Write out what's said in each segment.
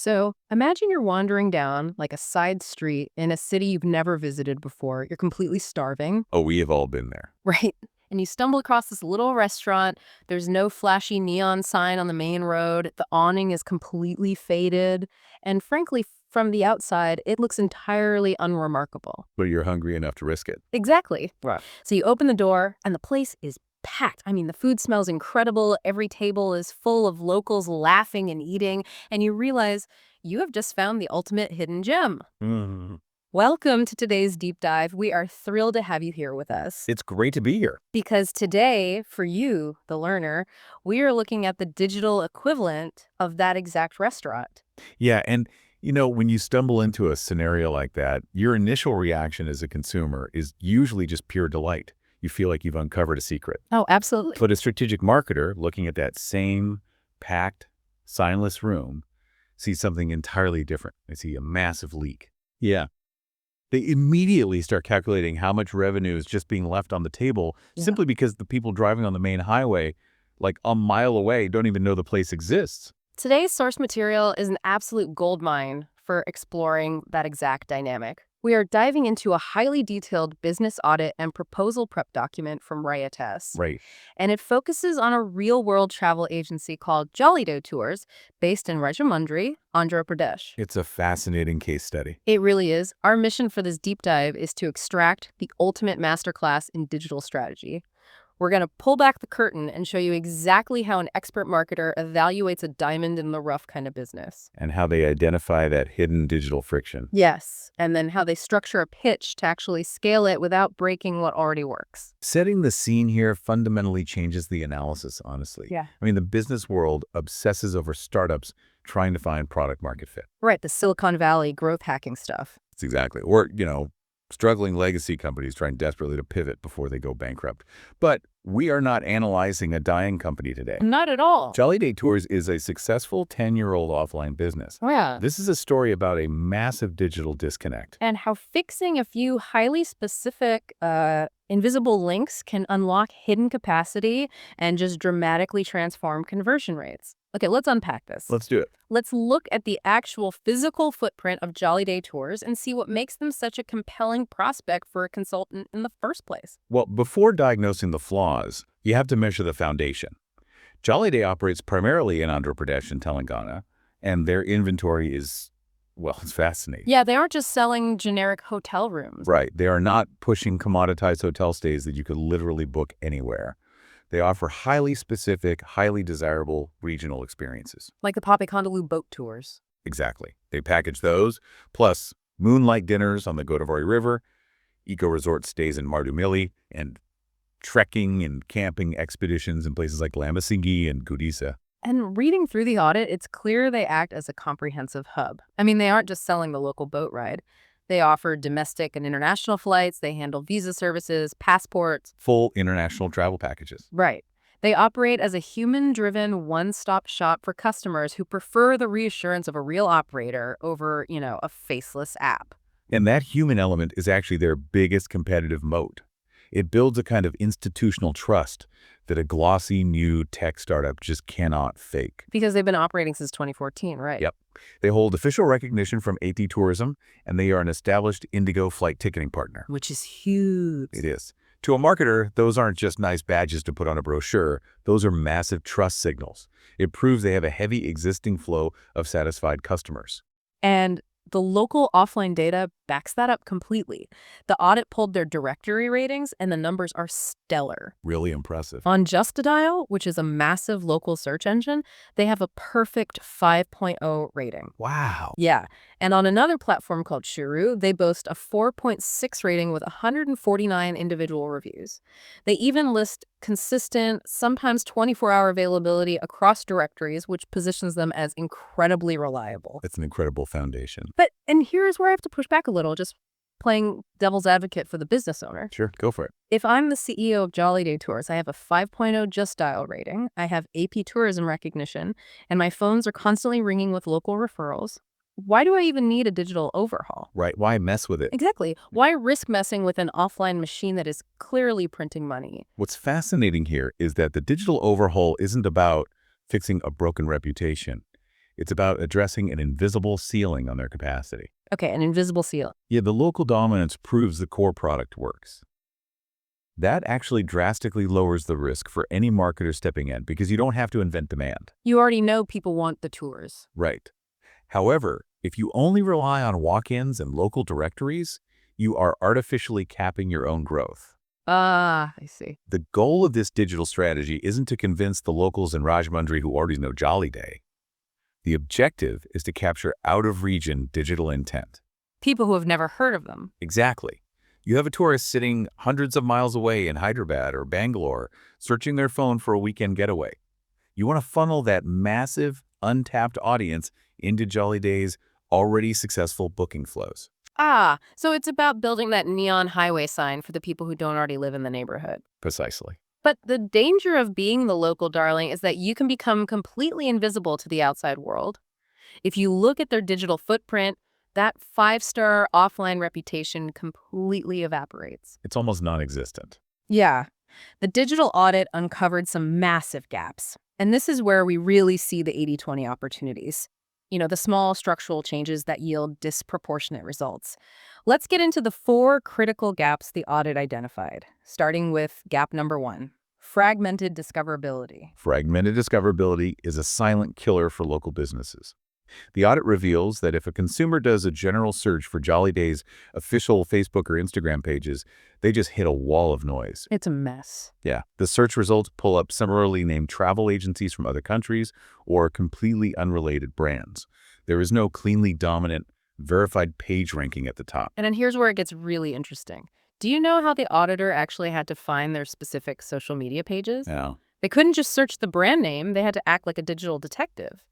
So imagine you're wandering down like a side street in a city you've never visited before. You're completely starving, Oh, we have all been there. right? And you stumble across this little restaurant. There's no flashy neon sign on the main road. The awning is completely faded. And frankly, from the outside, it looks entirely unremarkable. But you're hungry enough to risk it. Exactly. Right. So you open the door, and the place is packed. I mean, the food smells incredible. Every table is full of locals laughing and eating. And you realize you have just found the ultimate hidden gem. Mm. Welcome to today's deep dive. We are thrilled to have you here with us. It's great to be here. Because today, for you, the learner, we are looking at the digital equivalent of that exact restaurant. Yeah, and when you stumble into a scenario like that, your initial reaction as a consumer is usually just pure delight. You feel like you've uncovered a secret. Oh, absolutely. But a strategic marketer looking at that same packed, signless room sees something entirely different. They see a massive leak. Yeah. They immediately start calculating how much revenue is just being left on the table simply because the people driving on the main highway, like a mile away, don't even know the place exists. Today's source material is an absolute goldmine for exploring that exact dynamic. We are diving into a highly detailed business audit and proposal prep document from Rajahmundry. Right. And it focuses on a real-world travel agency called Jollyday Tours, based in Rajahmundry, Andhra Pradesh. It's a fascinating case study. It really is. Our mission for this deep dive is to extract the ultimate masterclass in digital strategy. We're going to pull back the curtain and show you exactly how an expert marketer evaluates a diamond in the rough kind of business. And how they identify that hidden digital friction. Yes, and then how they structure a pitch to actually scale it without breaking what already works. Setting the scene here fundamentally changes the analysis, honestly. Yeah. I mean, the business world obsesses over startups trying to find product market fit. Right, the Silicon Valley growth hacking stuff. That's exactly. Or, struggling legacy companies trying desperately to pivot before they go bankrupt. But we are not analyzing a dying company today. Not at all. Jollyday Tours is a successful 10-year-old offline business. Oh, yeah. This is a story about a massive digital disconnect. And how fixing a few highly specific invisible links can unlock hidden capacity and just dramatically transform conversion rates. Okay, let's unpack this. Let's do it. Let's look at the actual physical footprint of Jollyday Tours and see what makes them such a compelling prospect for a consultant in the first place. Well, before diagnosing the flaws, you have to measure the foundation. Jollyday operates primarily in Andhra Pradesh and Telangana, and their inventory is, well, it's fascinating. Yeah, they aren't just selling generic hotel rooms. Right. They are not pushing commoditized hotel stays that you could literally book anywhere. They offer highly specific, highly desirable regional experiences. Like the Papikondalu boat tours. Exactly. They package those, plus moonlight dinners on the Godavari River, eco-resort stays in Murty, and trekking and camping expeditions in places like Lambasingi and Gudisa. And reading through the audit, it's clear they act as a comprehensive hub. I mean, they aren't just selling the local boat ride. They offer domestic and international flights. They handle visa services, passports. Full international travel packages. Right. They operate as a human-driven one-stop shop for customers who prefer the reassurance of a real operator over, a faceless app. And that human element is actually their biggest competitive moat. It builds a kind of institutional trust that a glossy new tech startup just cannot fake. Because they've been operating since 2014, right? Yep. They hold official recognition from AT Tourism, and they are an established Indigo flight ticketing partner. Which is huge. It is. To a marketer, those aren't just nice badges to put on a brochure. Those are massive trust signals. It proves they have a heavy existing flow of satisfied customers. And the local offline data backs that up completely. The audit pulled their directory ratings, and the numbers are stellar. Really impressive. On Just a Dial, which is a massive local search engine, they have a perfect 5.0 rating. Wow. Yeah. And on another platform called Shuru, they boast a 4.6 rating with 149 individual reviews. They even list consistent, sometimes 24-hour availability across directories, which positions them as incredibly reliable. That's an incredible foundation. And here's where I have to push back a little, just playing devil's advocate for the business owner. Sure, go for it. If I'm the CEO of Jollyday Tours, I have a 5.0 Just Dial rating, I have AP tourism recognition, and my phones are constantly ringing with local referrals. Why do I even need a digital overhaul? Right, why mess with it? Exactly. Why risk messing with an offline machine that is clearly printing money? What's fascinating here is that the digital overhaul isn't about fixing a broken reputation. It's about addressing an invisible ceiling on their capacity. Okay, an invisible seal. Yeah, the local dominance proves the core product works. That actually drastically lowers the risk for any marketer stepping in because you don't have to invent demand. You already know people want the tours. Right. However, if you only rely on walk-ins and local directories, you are artificially capping your own growth. Ah, I see. The goal of this digital strategy isn't to convince the locals in Rajahmundry who already know Jollyday. The objective is to capture out-of-region digital intent. People who have never heard of them. Exactly. You have a tourist sitting hundreds of miles away in Hyderabad or Bangalore, searching their phone for a weekend getaway. You want to funnel that massive, untapped audience into Jollyday's already successful booking flows. Ah, so it's about building that neon highway sign for the people who don't already live in the neighborhood. Precisely. But the danger of being the local darling is that you can become completely invisible to the outside world. If you look at their digital footprint, that 5-star offline reputation completely evaporates. It's almost non-existent. Yeah. The digital audit uncovered some massive gaps. And this is where we really see the 80-20 opportunities. The small structural changes that yield disproportionate results. Let's get into the 4 critical gaps the audit identified, starting with gap number 1, fragmented discoverability. Fragmented discoverability is a silent killer for local businesses. The audit reveals that if a consumer does a general search for Jollyday's official Facebook or Instagram pages, they just hit a wall of noise. It's a mess. Yeah, the search results pull up similarly named travel agencies from other countries or completely unrelated brands. There is no cleanly dominant, verified page ranking at the top. And then here's where it gets really interesting. Do you know how the auditor actually had to find their specific social media pages? Yeah. They couldn't just search the brand name. They had to act like a digital detective.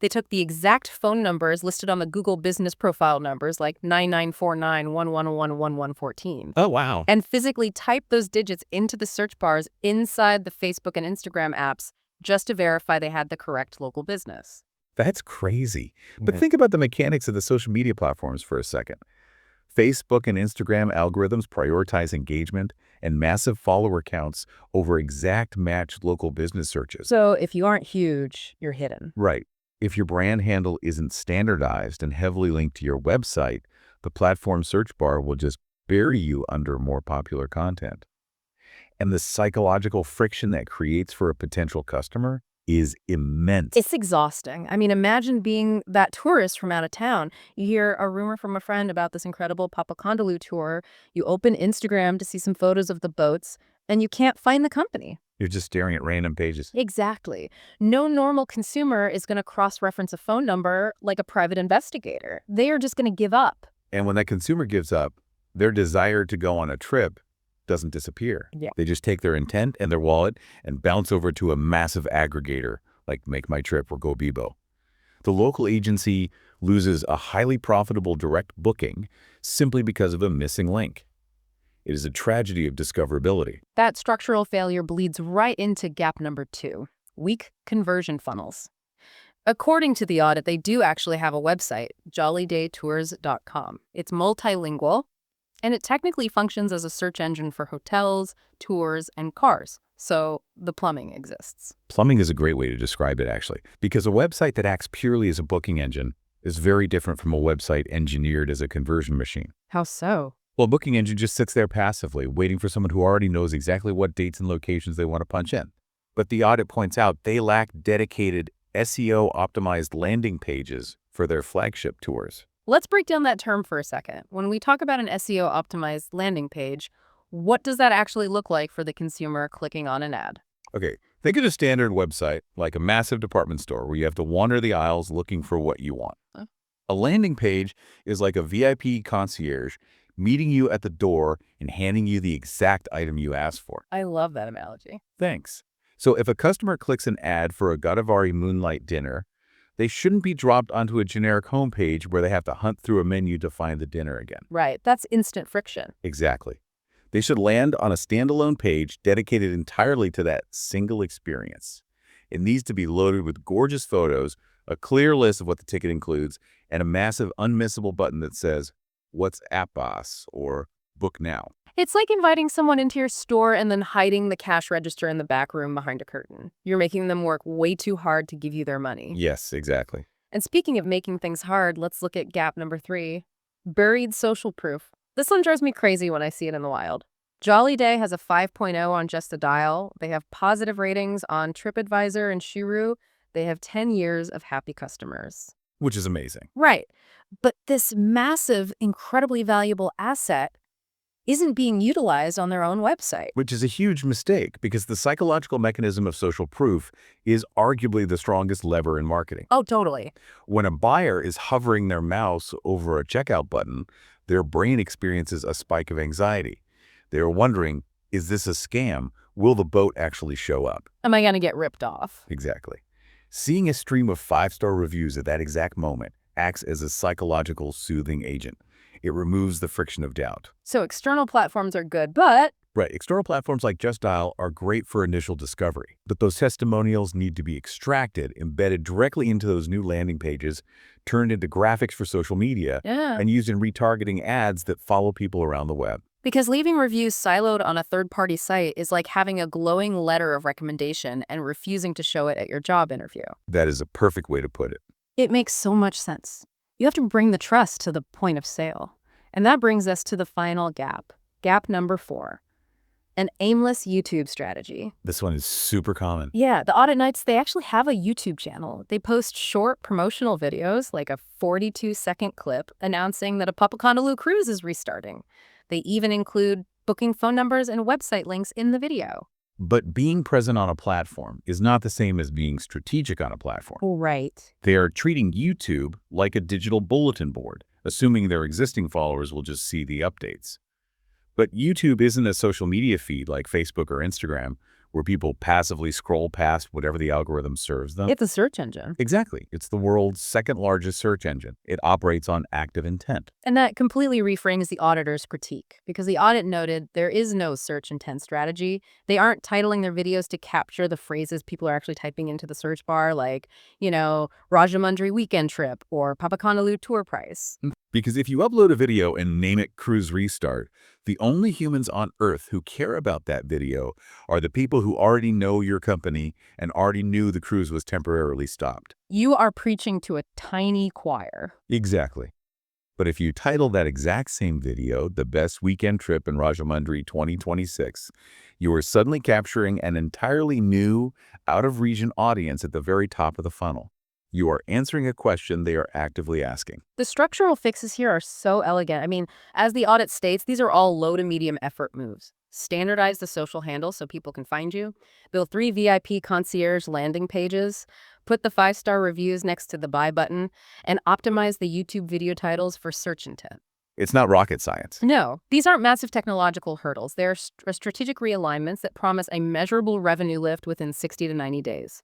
They took the exact phone numbers listed on the Google business profile numbers, like 9949111114. Oh, wow. And physically typed those digits into the search bars inside the Facebook and Instagram apps just to verify they had the correct local business. That's crazy. But Yeah. think about the mechanics of the social media platforms for a second. Facebook and Instagram algorithms prioritize engagement and massive follower counts over exact matched local business searches. So if you aren't huge, you're hidden. Right. If your brand handle isn't standardized and heavily linked to your website, the platform search bar will just bury you under more popular content. And the psychological friction that creates for a potential customer is immense. It's exhausting. I mean, imagine being that tourist from out of town. You hear a rumor from a friend about this incredible Papikondalu tour. You open Instagram to see some photos of the boats, and you can't find the company. You're just staring at random pages. Exactly. No normal consumer is going to cross-reference a phone number like a private investigator. They are just going to give up. And when that consumer gives up, their desire to go on a trip doesn't disappear. Yeah. They just take their intent and their wallet and bounce over to a massive aggregator like Make My Trip or GoBibo. The local agency loses a highly profitable direct booking simply because of a missing link. It is a tragedy of discoverability. That structural failure bleeds right into gap number 2, weak conversion funnels. According to the audit, they do actually have a website, jollydaytours.com. It's multilingual, and it technically functions as a search engine for hotels, tours, and cars. So the plumbing exists. Plumbing is a great way to describe it, actually, because a website that acts purely as a booking engine is very different from a website engineered as a conversion machine. How so? Well, a booking engine just sits there passively, waiting for someone who already knows exactly what dates and locations they want to punch in. But the audit points out they lack dedicated SEO-optimized landing pages for their flagship tours. Let's break down that term for a second. When we talk about an SEO-optimized landing page, what does that actually look like for the consumer clicking on an ad? Okay, think of a standard website, like a massive department store where you have to wander the aisles looking for what you want. Huh? A landing page is like a VIP concierge meeting you at the door and handing you the exact item you asked for. I love that analogy. Thanks. So if a customer clicks an ad for a Godavari moonlight dinner, they shouldn't be dropped onto a generic homepage where they have to hunt through a menu to find the dinner again. Right, that's instant friction. Exactly. They should land on a standalone page dedicated entirely to that single experience. It needs to be loaded with gorgeous photos, a clear list of what the ticket includes, and a massive unmissable button that says, "What's app boss?" or "Book now." It's like inviting someone into your store and then hiding the cash register in the back room behind a curtain. You're making them work way too hard to give you their money. Yes, exactly. And speaking of making things hard, let's look at gap number 3, buried social proof. This one drives me crazy when I see it in the wild. Jollyday has a 5.0 on Just a Dial. They have positive ratings on TripAdvisor and Shuru. They have 10 years of happy customers. Which is amazing. Right. But this massive, incredibly valuable asset isn't being utilized on their own website. Which is a huge mistake because the psychological mechanism of social proof is arguably the strongest lever in marketing. Oh, totally. When a buyer is hovering their mouse over a checkout button, their brain experiences a spike of anxiety. They're wondering, is this a scam? Will the boat actually show up? Am I going to get ripped off? Exactly. Seeing a stream of 5-star reviews at that exact moment acts as a psychological soothing agent. It removes the friction of doubt. So external platforms are good, but Right, external platforms like Just Dial are great for initial discovery, but those testimonials need to be extracted, embedded directly into those new landing pages, turned into graphics for social media, yeah. and used in retargeting ads that follow people around the web. Because leaving reviews siloed on a third-party site is like having a glowing letter of recommendation and refusing to show it at your job interview. That is a perfect way to put it. It makes so much sense. You have to bring the trust to the point of sale. And that brings us to the final gap. Gap number 4. An aimless YouTube strategy. This one is super common. Yeah, the Audit Nights, they actually have a YouTube channel. They post short promotional videos, like a 42-second clip announcing that a Papikondalu cruise is restarting. They even include booking phone numbers and website links in the video. But being present on a platform is not the same as being strategic on a platform. Right. They are treating YouTube like a digital bulletin board, assuming their existing followers will just see the updates. But YouTube isn't a social media feed like Facebook or Instagram, where people passively scroll past whatever the algorithm serves them. It's a search engine. Exactly. It's the world's second largest search engine. It operates on active intent. And that completely reframes the auditor's critique, because the audit noted there is no search intent strategy. They aren't titling their videos to capture the phrases people are actually typing into the search bar, like, Rajahmundry weekend trip or Papikondalu tour price. Because if you upload a video and name it Cruise Restart, the only humans on Earth who care about that video are the people who already know your company and already knew the cruise was temporarily stopped. You are preaching to a tiny choir. Exactly. But if you title that exact same video, The Best Weekend Trip in Rajahmundry 2026, you are suddenly capturing an entirely new, out-of-region audience at the very top of the funnel. You are answering a question they are actively asking. The structural fixes here are so elegant. I mean, as the audit states, these are all low to medium effort moves. Standardize the social handle so people can find you. Build 3 VIP concierge landing pages. Put the 5-star reviews next to the buy button. And optimize the YouTube video titles for search intent. It's not rocket science. No, these aren't massive technological hurdles. They're strategic realignments that promise a measurable revenue lift within 60 to 90 days.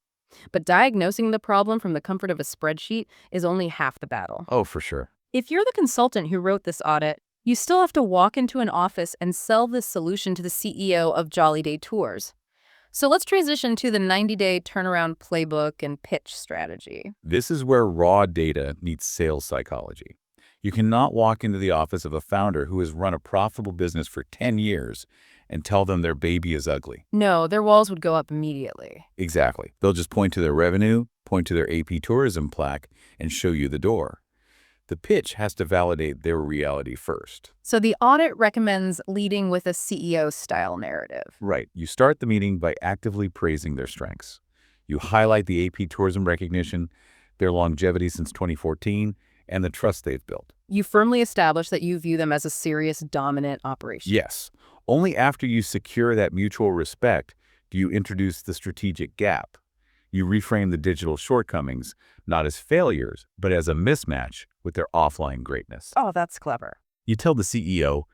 But diagnosing the problem from the comfort of a spreadsheet is only half the battle. Oh, for sure. If you're the consultant who wrote this audit, you still have to walk into an office and sell this solution to the CEO of Jollyday Tours. So let's transition to the 90-day turnaround playbook and pitch strategy. This is where raw data meets sales psychology. You cannot walk into the office of a founder who has run a profitable business for 10 years and tell them their baby is ugly. No, their walls would go up immediately. Exactly. They'll just point to their revenue, point to their AP tourism plaque, and show you the door. The pitch has to validate their reality first. So the audit recommends leading with a CEO-style narrative. Right. You start the meeting by actively praising their strengths. You highlight the AP tourism recognition, their longevity since 2014, and the trust they've built. You firmly establish that you view them as a serious, dominant operation. Yes. Only after you secure that mutual respect do you introduce the strategic gap. You reframe the digital shortcomings not as failures, but as a mismatch with their offline greatness. Oh, that's clever. You tell the CEO,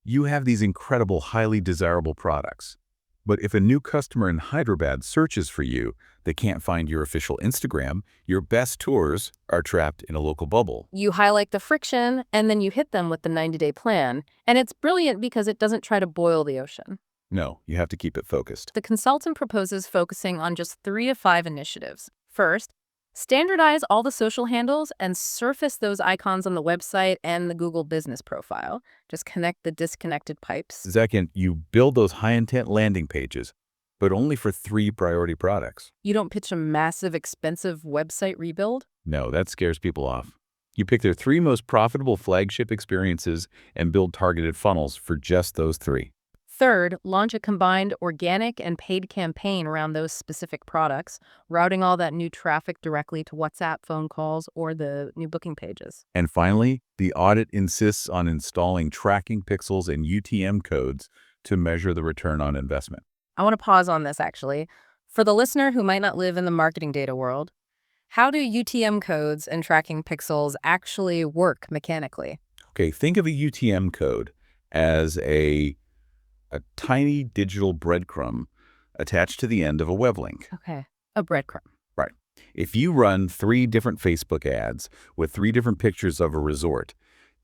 you have these incredible, highly desirable products. But if a new customer in Hyderabad searches for you, they can't find your official Instagram. Your best tours are trapped in a local bubble. You highlight the friction, and then you hit them with the 90-day plan. And it's brilliant because it doesn't try to boil the ocean. No, you have to keep it focused. The consultant proposes focusing on just 3 to 5 initiatives. First, standardize all the social handles and surface those icons on the website and the Google business profile. Just connect the disconnected pipes. Second, you build those high-intent landing pages, but only for 3 priority products. You don't pitch a massive, expensive website rebuild. No, that scares people off. You pick their 3 most profitable flagship experiences and build targeted funnels for just those 3. Third, launch a combined organic and paid campaign around those specific products, routing all that new traffic directly to WhatsApp phone calls or the new booking pages. And finally, the audit insists on installing tracking pixels and UTM codes to measure the return on investment. I want to pause on this actually. For the listener who might not live in the marketing data world, how do UTM codes and tracking pixels actually work mechanically? Okay, think of a UTM code as a tiny digital breadcrumb attached to the end of a web link. Okay. A breadcrumb. Right. If you run 3 different Facebook ads with 3 different pictures of a resort,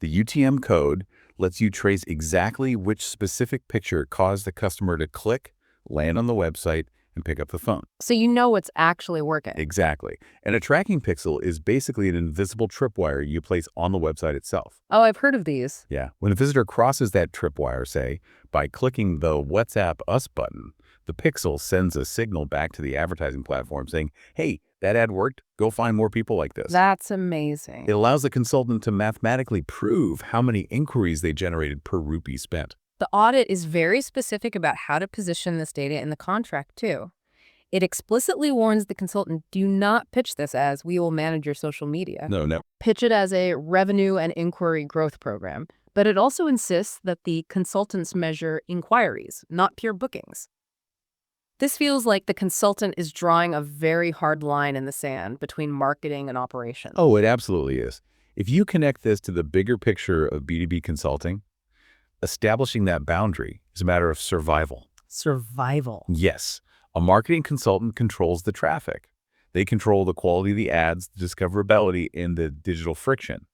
the UTM code lets you trace exactly which specific picture caused the customer to click, land on the website, and pick up the phone. So you know what's actually working. Exactly. And a tracking pixel is basically an invisible tripwire you place on the website itself. Oh, I've heard of these. Yeah. When a visitor crosses that tripwire, say, by clicking the WhatsApp Us button, the pixel sends a signal back to the advertising platform saying, hey, that ad worked. Go find more people like this. That's amazing. It allows the consultant to mathematically prove how many inquiries they generated per rupee spent. The audit is very specific about how to position this data in the contract, too. It explicitly warns the consultant, do not pitch this as we will manage your social media. No. Pitch it as a revenue and inquiry growth program. But it also insists that the consultants measure inquiries, not pure bookings. This feels like the consultant is drawing a very hard line in the sand between marketing and operations. Oh, it absolutely is. If you connect this to the bigger picture of B2B consulting, establishing that boundary is a matter of survival. Survival. Yes. A marketing consultant controls the traffic. They control the quality of the ads, the discoverability, and the digital friction.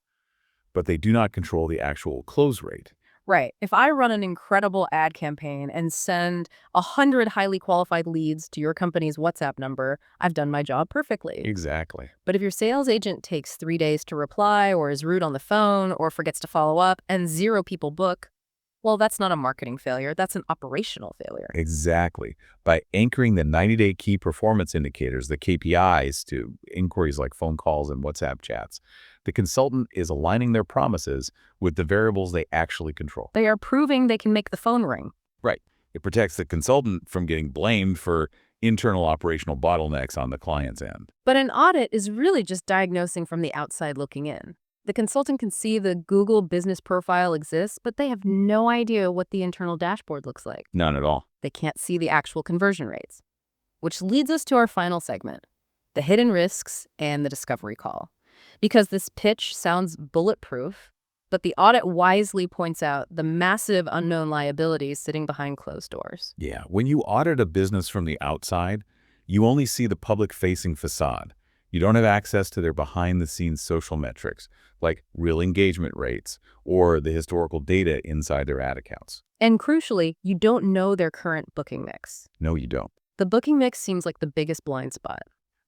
But they do not control the actual close rate. Right. If I run an incredible ad campaign and send 100 highly qualified leads to your company's WhatsApp number, I've done my job perfectly. Exactly. But if your sales agent takes 3 days to reply or is rude on the phone or forgets to follow up and 0 people book, well, that's not a marketing failure. That's an operational failure. Exactly. By anchoring the 90-day key performance indicators, the KPIs, to inquiries like phone calls and WhatsApp chats, the consultant is aligning their promises with the variables they actually control. They are proving they can make the phone ring. Right. It protects the consultant from getting blamed for internal operational bottlenecks on the client's end. But an audit is really just diagnosing from the outside looking in. The consultant can see the Google business profile exists, but they have no idea what the internal dashboard looks like. None at all. They can't see the actual conversion rates. Which leads us to our final segment, the hidden risks and the discovery call. Because this pitch sounds bulletproof, but the audit wisely points out the massive unknown liabilities sitting behind closed doors. Yeah. When you audit a business from the outside, you only see the public-facing facade. You don't have access to their behind-the-scenes social metrics, like real engagement rates or the historical data inside their ad accounts. And crucially, you don't know their current booking mix. No, you don't. The booking mix seems like the biggest blind spot.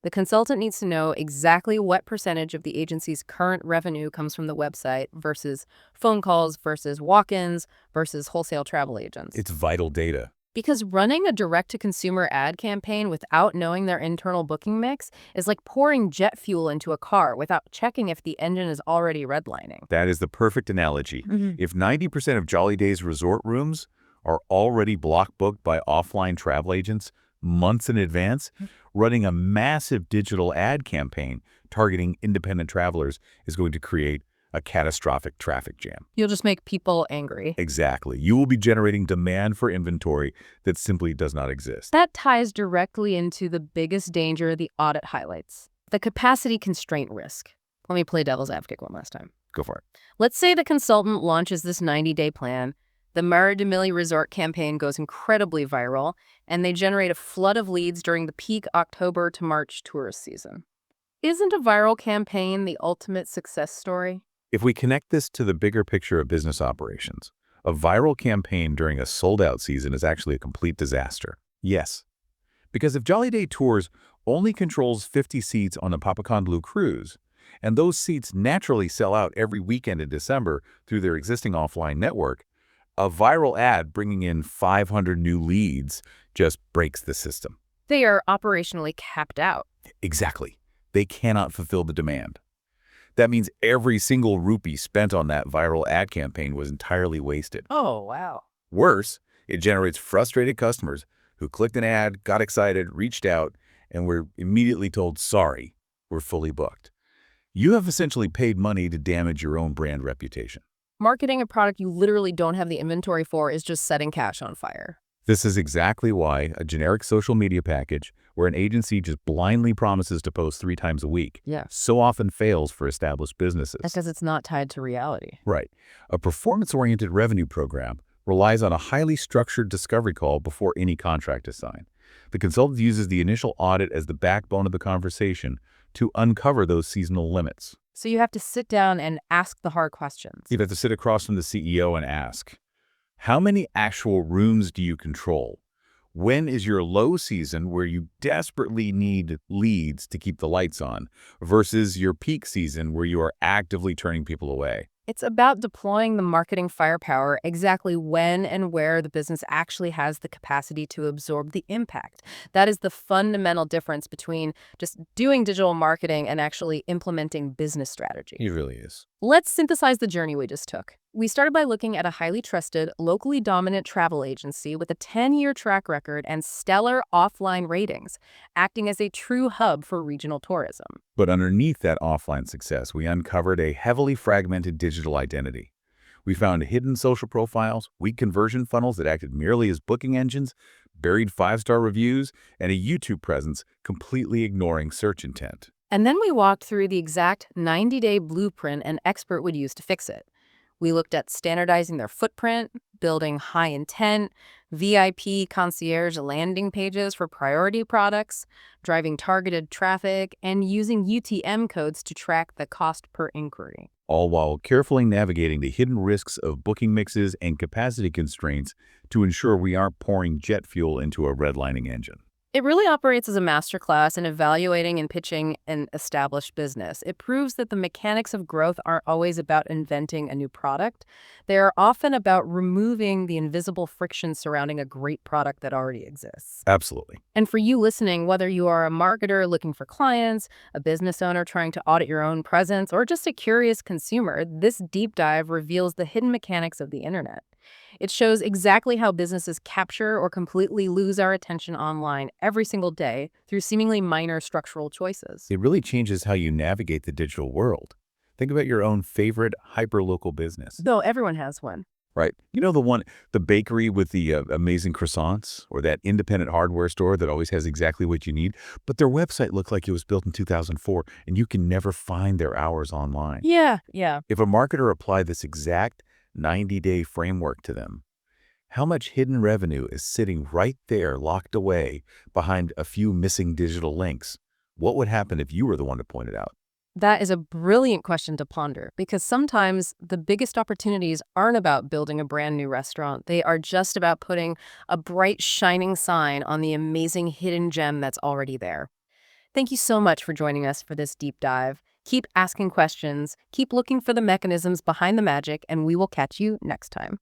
The consultant needs to know exactly what percentage of the agency's current revenue comes from the website versus phone calls versus walk-ins versus wholesale travel agents. It's vital data. Because running a direct-to-consumer ad campaign without knowing their internal booking mix is like pouring jet fuel into a car without checking if the engine is already redlining. That is the perfect analogy. If 90% of Jollyday's resort rooms are already block booked by offline travel agents months in advance, running a massive digital ad campaign targeting independent travelers is going to create a catastrophic traffic jam. You'll just make people angry. Exactly. You will be generating demand for inventory that simply does not exist. That ties directly into the biggest danger the audit highlights, the capacity constraint risk. Let me play devil's advocate one last time. Go for it. Let's say the consultant launches this 90-day plan. The Murty resort campaign goes incredibly viral, and they generate a flood of leads during the peak October to March tourist season. Isn't a viral campaign the ultimate success story? If we connect this to the bigger picture of business operations, a viral campaign during a sold-out season is actually a complete disaster. Yes. Because if Jollyday Tours only controls 50 seats on a Papikondalu cruise, and those seats naturally sell out every weekend in December through their existing offline network, a viral ad bringing in 500 new leads just breaks the system. They are operationally capped out. Exactly. they cannot fulfill the demand. That means every single rupee spent on that viral ad campaign was entirely wasted. Oh, wow. Worse, it generates frustrated customers who clicked an ad, got excited, reached out, and were immediately told, sorry, we're fully booked. You have essentially paid money to damage your own brand reputation. Marketing a product you literally don't have the inventory for is just setting cash on fire. This is exactly why a generic social media package where an agency just blindly promises to post 3 times a week Yeah. so often fails for established businesses. That's because it's not tied to reality. Right. A performance-oriented revenue program relies on a highly structured discovery call before any contract is signed. The consultant uses the initial audit as the backbone of the conversation to uncover those seasonal limits. So you have to sit down and ask the hard questions. You have to sit across from the CEO and ask, how many actual rooms do you control? When is your low season where you desperately need leads to keep the lights on versus your peak season where you are actively turning people away? It's about deploying the marketing firepower exactly when and where the business actually has the capacity to absorb the impact. That is the fundamental difference between just doing digital marketing and actually implementing business strategy. It really is. Let's synthesize the journey we just took. We started by looking at a highly trusted, locally dominant travel agency with a 10-year track record and stellar offline ratings, acting as a true hub for regional tourism. But underneath that offline success, we uncovered a heavily fragmented digital identity. We found hidden social profiles, weak conversion funnels that acted merely as booking engines, buried 5-star reviews, and a YouTube presence completely ignoring search intent. And then we walked through the exact 90-day blueprint an expert would use to fix it. We looked at standardizing their footprint, building high-intent, VIP concierge landing pages for priority products, driving targeted traffic, and using UTM codes to track the cost per inquiry. All while carefully navigating the hidden risks of booking mixes and capacity constraints to ensure we aren't pouring jet fuel into a redlining engine. It really operates as a masterclass in evaluating and pitching an established business. It proves that the mechanics of growth aren't always about inventing a new product. They are often about removing the invisible friction surrounding a great product that already exists. Absolutely. And for you listening, whether you are a marketer looking for clients, a business owner trying to audit your own presence, or just a curious consumer, this deep dive reveals the hidden mechanics of the internet. It shows exactly how businesses capture or completely lose our attention online every single day through seemingly minor structural choices. It really changes how you navigate the digital world. Think about your own favorite hyper-local business. Though everyone has one. Right. You know the bakery with the amazing croissants, or that independent hardware store that always has exactly what you need, but their website looked like it was built in 2004, and you can never find their hours online. Yeah. If a marketer applied this exact 90-day framework to them, how much hidden revenue is sitting right there locked away behind a few missing digital links? What would happen if you were the one to point it out? That is a brilliant question to ponder, because sometimes the biggest opportunities aren't about building a brand new restaurant. They are just about putting a bright, shining sign on the amazing hidden gem that's already there. Thank you so much for joining us for this deep dive. Keep asking questions, keep looking for the mechanisms behind the magic, and we will catch you next time.